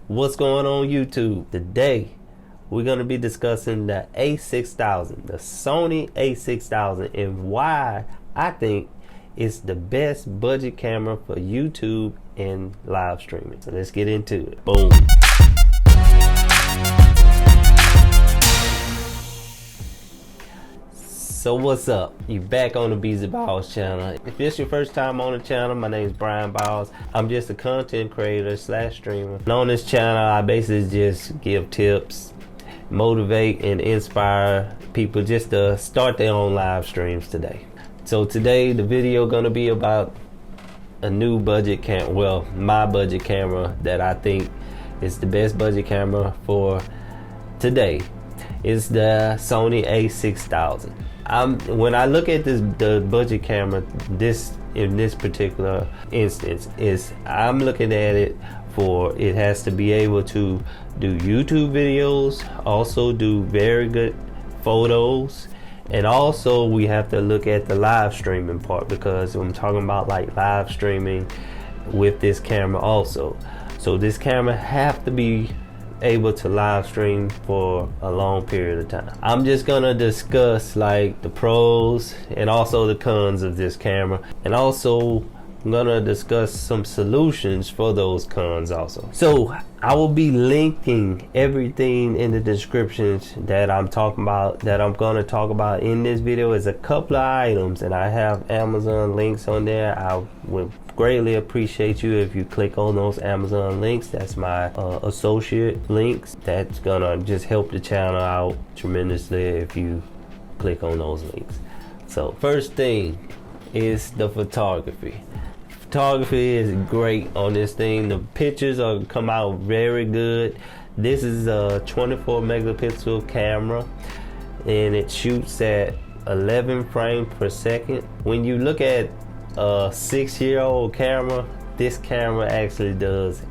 What's going on YouTube? Today we're going to be discussing the A6000, the Sony A6000, and why I think it's the best budget camera for YouTube and live streaming. So let's get into it. Boom. So what's up? You back on the BZ Bowles channel. If this is your first time on the channel, my name is Brian Bowles. I'm just a content creator / streamer. And on this channel, I basically just give tips, motivate and inspire people just to start their own live streams today. So today the video gonna be about a new budget camera, well, my budget camera that I think is the best budget camera for today. It's the Sony A6000. When I look at the budget camera, in this particular instance, I'm looking at it for it has to be able to do YouTube videos, also do very good photos, and also we have to look at the live streaming part, because I'm talking about like live streaming with this camera also. So this camera have to be able to live stream for a long period of time. I'm just gonna discuss like the pros and also the cons of this camera, and also I'm gonna discuss some solutions for those cons also. So I will be linking everything in the descriptions that I'm talking about, that I'm gonna talk about in this video. Is a couple of items, and I have Amazon links on there. I would greatly appreciate you if you click on those Amazon links. That's my associate links. That's gonna just help the channel out tremendously if you click on those links. So first thing is the photography. Photography is great on this thing. The pictures are come out very good. This is a 24 megapixel camera and it shoots at 11 frames per second. When you look at a 6-year-old camera, this camera actually does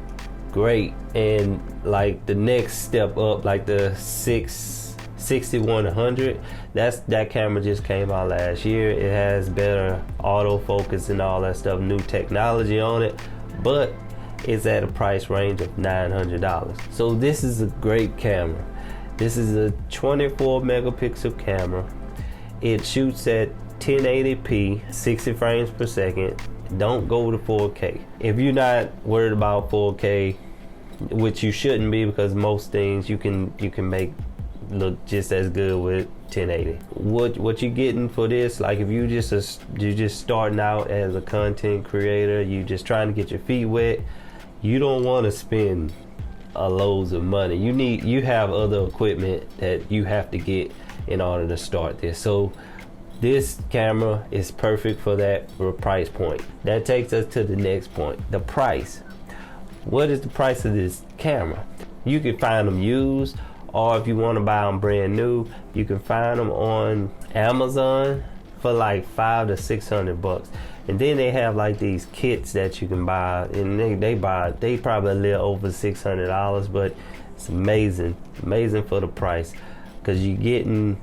great. And like the next step up, like the 6100, that camera just came out last year. It has better autofocus and all that stuff, new technology on it, but it's at a price range of $900. So this is a great camera. This is a 24 megapixel camera. It shoots at 1080p, 60 frames per second. Don't go to 4K. If you're not worried about 4K, which you shouldn't be, because most things you can make look just as good with 1080. What you getting for this, like if you just starting out as a content creator, you just trying to get your feet wet, you don't want to spend loads of money. You have other equipment that you have to get in order to start this. So this camera is perfect for that price point. That takes us to the next point, the price. What is the price of this camera? You can find them used, or if you want to buy them brand new, you can find them on Amazon for like $500 to $600. And then they have like these kits that you can buy, and they probably a little over $600, but it's amazing for the price, because you're getting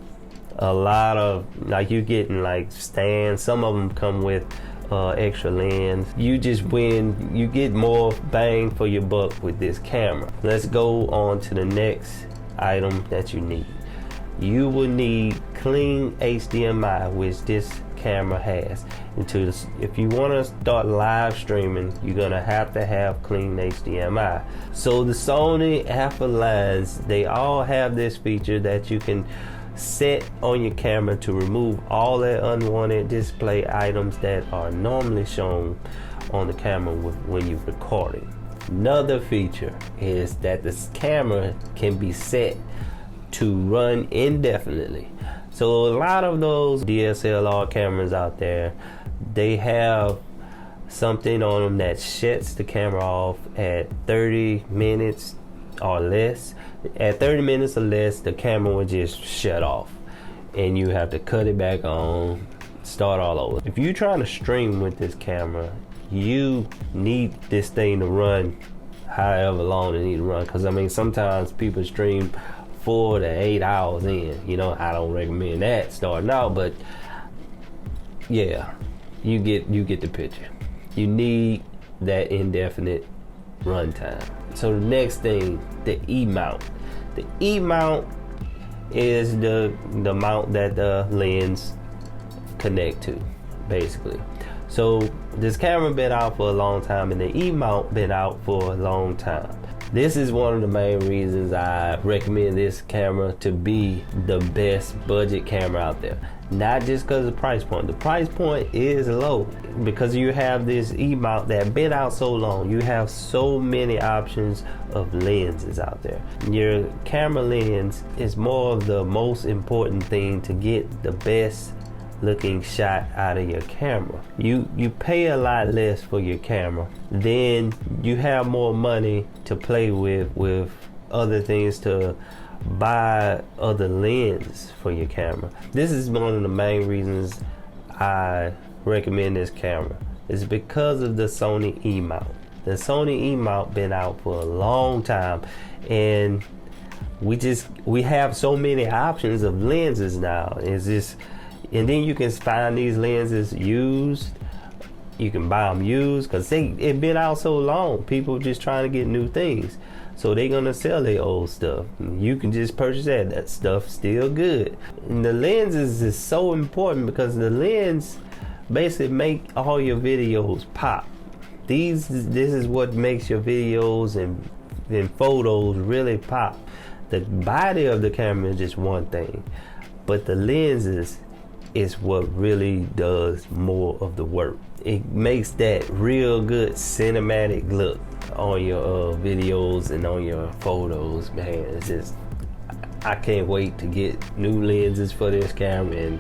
a lot of, like, you're getting like stands. Some of them come with extra lens. You get more bang for your buck with this camera. Let's go on to the next item that you need. You will need clean HDMI, which this camera has. If you want to start live streaming, you're gonna have to have clean HDMI. So the Sony Alpha lines, they all have this feature that you can set on your camera to remove all the unwanted display items that are normally shown on the camera when you're recording. Another feature is that this camera can be set to run indefinitely. So a lot of those DSLR cameras out there, they have something on them that shuts the camera off at 30 minutes or less. At 30 minutes or less, the camera will just shut off and you have to cut it back on, start all over. If you're trying to stream with this camera, you need this thing to run however long it need to run, because I mean sometimes people stream 4 to 8 hours in. I don't recommend that starting out, but yeah, you get the picture. You need that indefinite runtime. So the next thing, the E-mount. The E-mount is the mount that the lens connect to, basically. So this camera been out for a long time, and the E-mount been out for a long time. This is one of the main reasons I recommend this camera to be the best budget camera out there. Not just because of the price point. The price point is low because you have this E-mount that been out so long. You have so many options of lenses out there. Your camera lens is more of the most important thing to get the best looking shot out of your camera. You pay a lot less for your camera, then you have more money to play with other things, to buy other lenses for your camera. This is one of the main reasons I recommend this camera. It's because of the Sony E-mount. The Sony E-mount been out for a long time, and we have so many options of lenses now. It's just, and then you can find these lenses used. You can buy them used because it been out so long. People just trying to get new things, so they're gonna sell their old stuff. You can just purchase that stuff still good. And the lenses is so important because the lens basically make all your videos pop. This is what makes your videos and photos really pop. The body of the camera is just one thing, but the lenses is what really does more of the work. It makes that real good cinematic look on your videos and on your photos, man. It's just, I can't wait to get new lenses for this camera and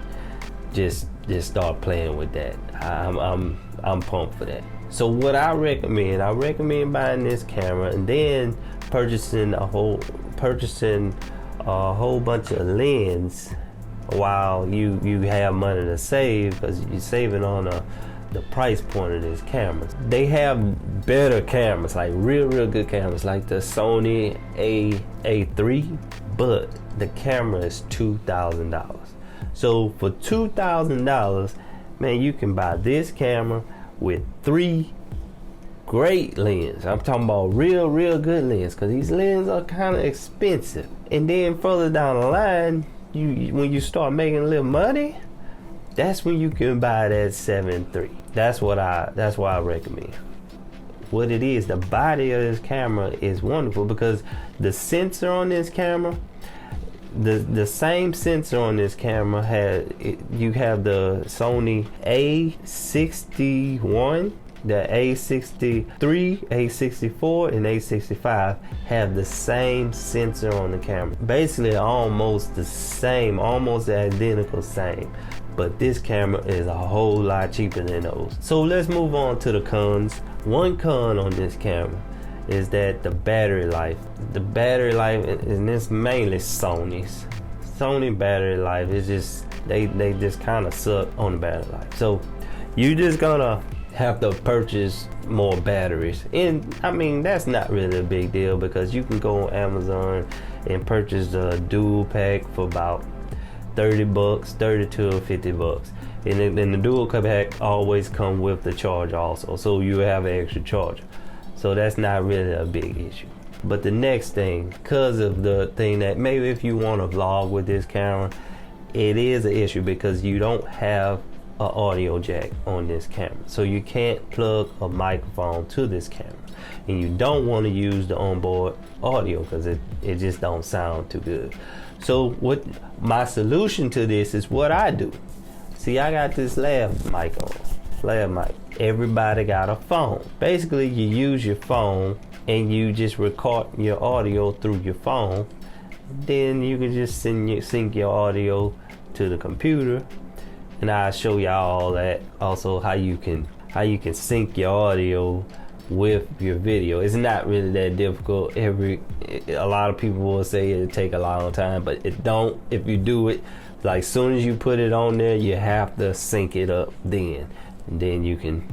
just start playing with that. I'm pumped for that. So what I recommend buying this camera and then purchasing a whole bunch of lens while you have money to save, because you're saving on the price point of this camera. They have better cameras, like real good cameras, like the Sony A6000, but the camera is $2,000. So for $2,000, man, you can buy this camera with 3 great lenses. I'm talking about real good lenses, because these lenses are kind of expensive. And then further down the line, when you start making a little money, that's when you can buy that 7.3. That's why I recommend. What it is, the body of this camera is wonderful because the sensor on this camera, the same sensor on this camera you have the Sony A61, the A63, A64, and A65 have the same sensor on the camera. Basically almost the same, almost the identical same. But this camera is a whole lot cheaper than those. So let's move on to the cons. One con on this camera is that the battery life. The battery life, and it's mainly Sony's. Sony battery life is just, they just kind of suck on the battery life. So you just gonna have to purchase more batteries. And I mean, that's not really a big deal because you can go on Amazon and purchase a dual pack for about $30, $30 to $50. And then the dual pack always come with the charger also, so you have an extra charger. So that's not really a big issue. But the next thing, because of the thing that maybe if you want to vlog with this camera, it is an issue because you don't have an audio jack on this camera. So you can't plug a microphone to this camera. And you don't want to use the onboard audio because it just don't sound too good. So what my solution to this is what I do. See, I got this lav mic on. Lav mic. Everybody got a phone. Basically, you use your phone and you just record your audio through your phone. Then you can just sync your audio to the computer, and I'll show y'all all that. Also, how you can sync your audio with your video. It's not really that difficult. A lot of people will say it'll take a long time, but it don't. If you do it, like soon as you put it on there, you have to sync it up then, and then you can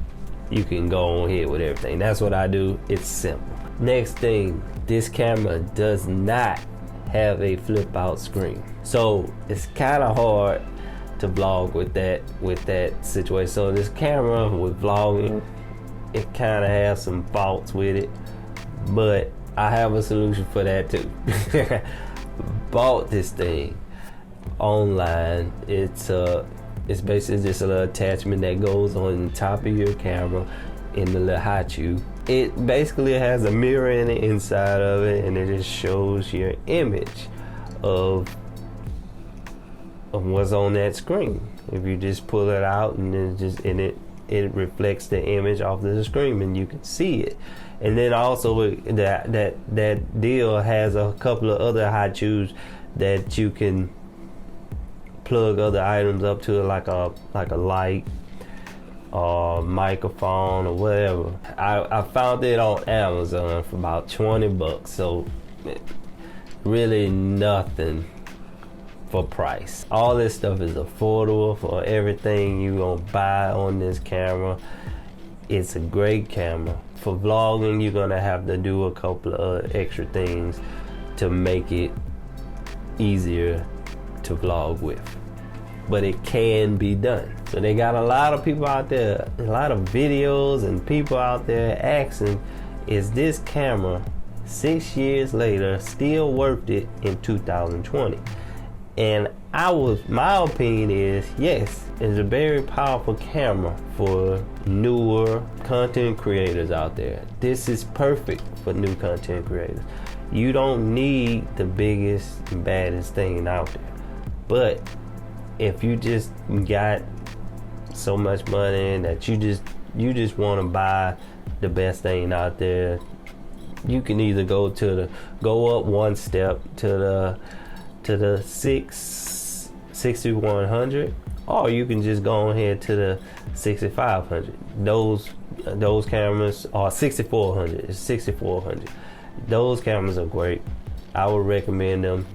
go on here with everything. That's what I do. It's simple. Next thing, this camera does not have a flip out screen, so it's kind of hard to vlog with that situation. So this camera with vlogging, it kind of has some faults with it. but I have a solution for that too. Bought this thing online. It's basically just a little attachment that goes on the top of your camera in the little hot tube. It basically has a mirror in the inside of it, and it just shows your image of what's on that screen. If you just pull it out, and it reflects the image off the screen, and you can see it. And then also that deal has a couple of other hot tubes that you can plug other items up to, like a light or microphone or whatever. I found it on Amazon for about 20 bucks, so really nothing for price. All this stuff is affordable for everything you gonna buy on this camera. It's a great camera. For vlogging, you're gonna have to do a couple of extra things to make it easier to vlog with, but it can be done. So they got a lot of people out there, a lot of videos and people out there asking, is this camera 6 years later still worth it in 2020? And my opinion is yes. It's a very powerful camera for newer content creators out there. This is perfect for new content creators. You don't need the biggest and baddest thing out there, but if you just got so much money that you just want to buy the best thing out there, you can either go up one step to the 6100, or you can just go ahead to the 6500. Those cameras are 6400. It's 6400. Those cameras are great. I would recommend them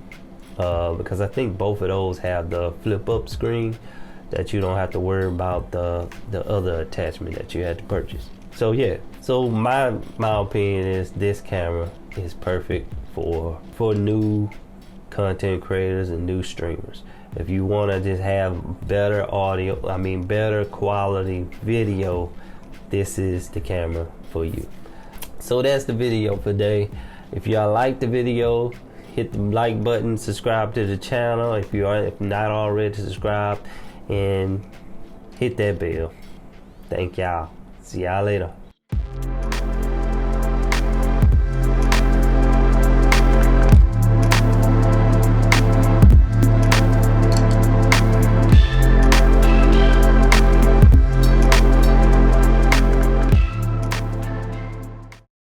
because I think both of those have the flip up screen that you don't have to worry about the other attachment that you had to purchase. So yeah, so my opinion is this camera is perfect for new content creators and new streamers. If you want to just have better better quality video, this is the camera for you. So that's the video for today. If y'all like the video, hit the like button, subscribe to the channel if not already subscribed, and hit that bell. Thank y'all. See y'all later.